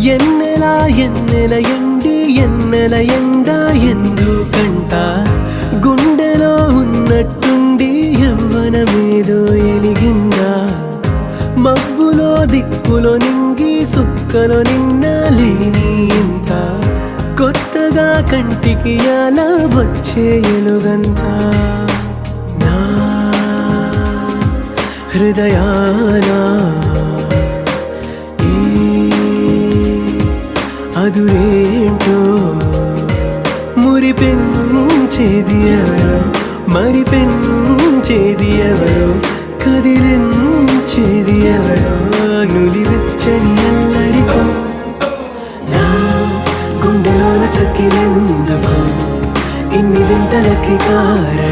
ఎన్నెలా ఎన్నెల ఎండి ఎన్నెల ఎండ ఎందుకంట గుండెలో ఉన్నట్టుండి యవ్వనమేదో ఎలిగిందా మబ్బులో దిక్కులో నింగి సుక్కలో నిన్న లేని ఇంత కొత్తగా కంటికి అలా వచ్చే ఎలుగంత నా హృదయానా అదురేంటో మురిపెంచేది ఎవరో మరిపెంచేది ఎవరో కదిలించేది ఎవరో నులివెచ్చని అల్లరితో నా గుండెలోన చక్కిరెందుకు ఇన్ని వింతలకి కారణం